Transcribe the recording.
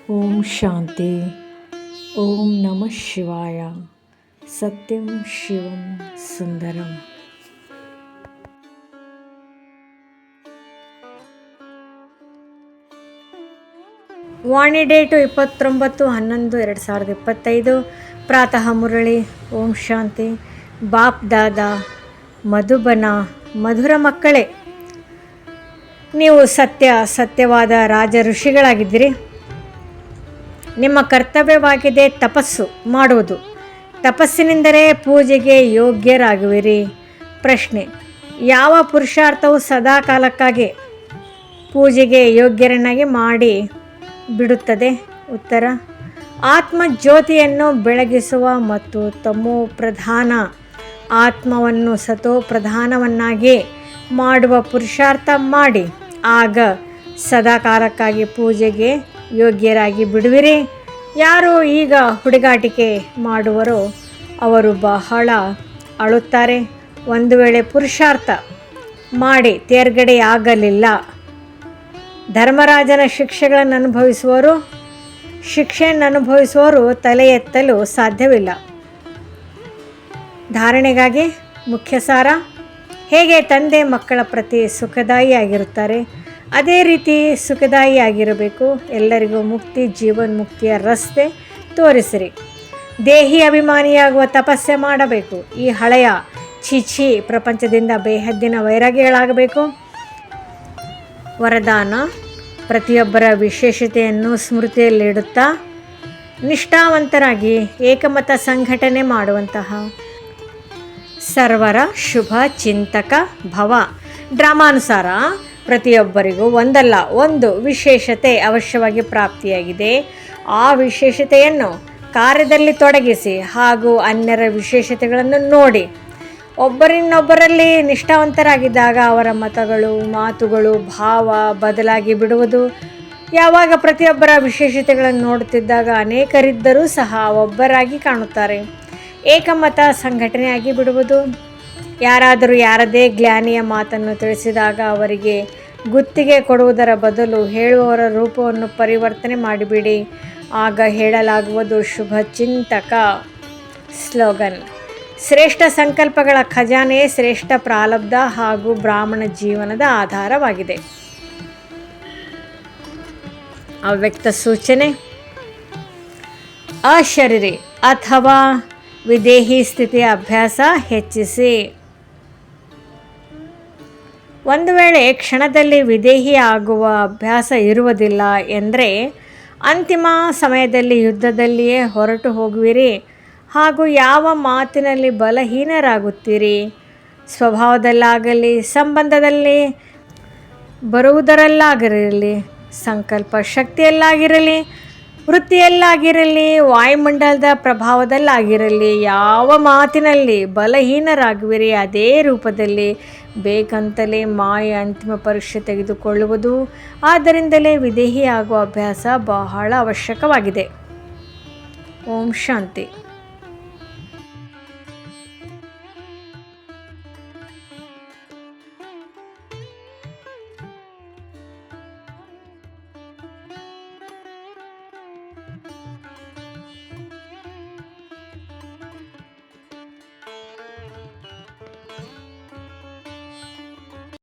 ಓಂ ಶಾಂತಿ. ಓಂ ನಮಃ ಶಿವಾಯ. ಸತ್ಯಂ ಶಿವಂ ಸುಂದರಂ. ವಾಣಿ ಡೇಟು 29/11/2025. ಪ್ರಾತಃ ಮುರಳಿ. ಓಂ ಶಾಂತಿ. ಬಾಪ್ ದಾದಾ ಮಧುಬನ. ಮಧುರ ಮಕ್ಕಳೇ, ನೀವು ಸತ್ಯವಾದ ರಾಜ ಋಷಿಗಳಾಗಿದ್ದೀರಿ. ನಿಮ್ಮ ಕರ್ತವ್ಯವಾಗಿದೆ ತಪಸ್ಸು ಮಾಡುವುದು. ತಪಸ್ಸಿನಿಂದಲೇ ಪೂಜೆಗೆ ಯೋಗ್ಯರಾಗುವಿರಿ. ಪ್ರಶ್ನೆ: ಯಾವ ಪುರುಷಾರ್ಥವು ಸದಾ ಕಾಲಕ್ಕಾಗಿ ಪೂಜೆಗೆ ಯೋಗ್ಯರನ್ನಾಗಿ ಮಾಡಿ ಬಿಡುತ್ತದೆ? ಉತ್ತರ: ಆತ್ಮಜ್ಯೋತಿಯನ್ನು ಬೆಳಗಿಸುವ ಮತ್ತು ತಮೋ ಪ್ರಧಾನ ಆತ್ಮವನ್ನು ಸತೋ ಪ್ರಧಾನವನ್ನಾಗಿ ಮಾಡುವ ಪುರುಷಾರ್ಥ ಮಾಡಿ. ಆಗ ಸದಾ ಕಾಲಕ್ಕಾಗಿ ಪೂಜೆಗೆ ಯೋಗ್ಯರಾಗಿ ಬಿಡುವಿರಿ. ಯಾರು ಈಗ ಹುಡುಗಾಟಿಕೆ ಮಾಡುವರೋ ಅವರು ಬಹಳ ಅಳುತ್ತಾರೆ. ಒಂದು ವೇಳೆ ಪುರುಷಾರ್ಥ ಮಾಡಿ ತೇರ್ಗಡೆಯಾಗಲಿಲ್ಲ, ಧರ್ಮರಾಜನ ಶಿಕ್ಷೆಯನ್ನು ಅನುಭವಿಸುವವರು ತಲೆ ಎತ್ತಲು ಸಾಧ್ಯವಿಲ್ಲ. ಧಾರಣೆಗಾಗಿ ಮುಖ್ಯ ಸಾರ: ಹೇಗೆ ತಂದೆ ಮಕ್ಕಳ ಪ್ರತಿ ಸುಖದಾಯಿಯಾಗಿರುತ್ತಾರೆ, ಅದೇ ರೀತಿ ಸುಖದಾಯಿಯಾಗಿರಬೇಕು. ಎಲ್ಲರಿಗೂ ಮುಕ್ತಿ, ಜೀವನ್ಮುಕ್ತಿಯ ರಸ್ತೆ ತೋರಿಸಿರಿ. ದೇಹಿ ಅಭಿಮಾನಿಯಾಗುವ ತಪಸ್ಸೆ ಮಾಡಬೇಕು. ಈ ಹಳೆಯ ಛೀ ಪ್ರಪಂಚದಿಂದ ಬೇಹದ್ದಿನ ವೈರಾಗ್ಯಗಳಾಗಬೇಕು. ವರದಾನ: ಪ್ರತಿಯೊಬ್ಬರ ವಿಶೇಷತೆಯನ್ನು ಸ್ಮೃತಿಯಲ್ಲಿಡುತ್ತಾ ನಿಷ್ಠಾವಂತರಾಗಿ ಏಕಮತ ಸಂಘಟನೆ ಮಾಡುವಂತಹ ಸರ್ವರ ಶುಭ ಚಿಂತಕ ಭವ. ಡ್ರಾಮಾನುಸಾರ ಪ್ರತಿಯೊಬ್ಬರಿಗೂ ಒಂದಲ್ಲ ಒಂದು ವಿಶೇಷತೆ ಅವಶ್ಯವಾಗಿ ಪ್ರಾಪ್ತಿಯಾಗಿದೆ. ಆ ವಿಶೇಷತೆಯನ್ನು ಕಾರ್ಯದಲ್ಲಿ ತೊಡಗಿಸಿ ಹಾಗೂ ಅನ್ಯರ ವಿಶೇಷತೆಗಳನ್ನು ನೋಡಿ. ಒಬ್ಬರನ್ನೊಬ್ಬರಲ್ಲಿ ನಿಷ್ಠಾವಂತರಾಗಿದ್ದಾಗ ಅವರ ಮತಗಳು, ಮಾತುಗಳು, ಭಾವ ಬದಲಾಗಿ ಬಿಡುವುದು. ಯಾವಾಗ ಪ್ರತಿಯೊಬ್ಬರ ವಿಶೇಷತೆಗಳನ್ನು ನೋಡುತ್ತಿದ್ದಾಗ ಅನೇಕರಿದ್ದರೂ ಸಹ ಒಬ್ಬರಾಗಿ ಕಾಣುತ್ತಾರೆ. ಏಕಮತ ಸಂಘಟನೆಯಾಗಿ ಬಿಡುವುದು. ಯಾರಾದರೂ ಯಾರದೇ ಜ್ಞಾನಿಯ ಮಾತನ್ನು ತಿಳಿಸಿದಾಗ ಅವರಿಗೆ ಗುತ್ತಿಗೆ ಕೊಡುವುದರ ಬದಲು ಹೇಳುವವರ ರೂಪವನ್ನು ಪರಿವರ್ತನೆ ಮಾಡಿಬಿಡಿ. ಆಗ ಹೇಳಲಾಗುವುದು ಶುಭ ಚಿಂತಕ. ಸ್ಲೋಗನ್: ಶ್ರೇಷ್ಠ ಸಂಕಲ್ಪಗಳ ಖಜಾನೆಯೇ ಶ್ರೇಷ್ಠ ಪ್ರಾರಬ್ಧ ಹಾಗೂ ಬ್ರಾಹ್ಮಣ ಜೀವನದ ಆಧಾರವಾಗಿದೆ. ಅವ್ಯಕ್ತ ಸೂಚನೆ: ಅಶರೀರಿ ಅಥವಾ ವಿದೇಹಿ ಸ್ಥಿತಿಯ ಅಭ್ಯಾಸ ಹೆಚ್ಚಿಸಿ. ಒಂದು ವೇಳೆ ಕ್ಷಣದಲ್ಲಿ ವಿದೇಹಿ ಆಗುವ ಅಭ್ಯಾಸ ಇರುವುದಿಲ್ಲ ಎಂದರೆ ಅಂತಿಮ ಸಮಯದಲ್ಲಿ ಯುದ್ಧದಲ್ಲಿಯೇ ಹೊರಟು ಹೋಗುವಿರಿ ಹಾಗೂ ಯಾವ ಮಾತಿನಲ್ಲಿ ಬಲಹೀನರಾಗುತ್ತೀರಿ. ಸ್ವಭಾವದಲ್ಲಾಗಲಿ, ಸಂಬಂಧದಲ್ಲಿ ಬರುವುದರಲ್ಲಾಗಿರಲಿ, ಸಂಕಲ್ಪ ಶಕ್ತಿಯಲ್ಲಾಗಿರಲಿ, ವೃತ್ತಿಯಲ್ಲಾಗಿರಲಿ, ವಾಯುಮಂಡಲದ ಪ್ರಭಾವದಲ್ಲಾಗಿರಲಿ, ಯಾವ ಮಾತಿನಲ್ಲಿ ಬಲಹೀನರಾಗುವಿರಿ ಅದೇ ರೂಪದಲ್ಲಿ ಬೇಕಂತಲೇ ಮಾಯೆ ಅಂತಿಮ ಪರೀಕ್ಷೆ ತೆಗೆದುಕೊಳ್ಳುವುದು. ಆದ್ದರಿಂದಲೇ ವಿದೇಹಿ ಆಗುವ ಅಭ್ಯಾಸ ಬಹಳ ಅವಶ್ಯಕವಾಗಿದೆ. ಓಂ ಶಾಂತಿ.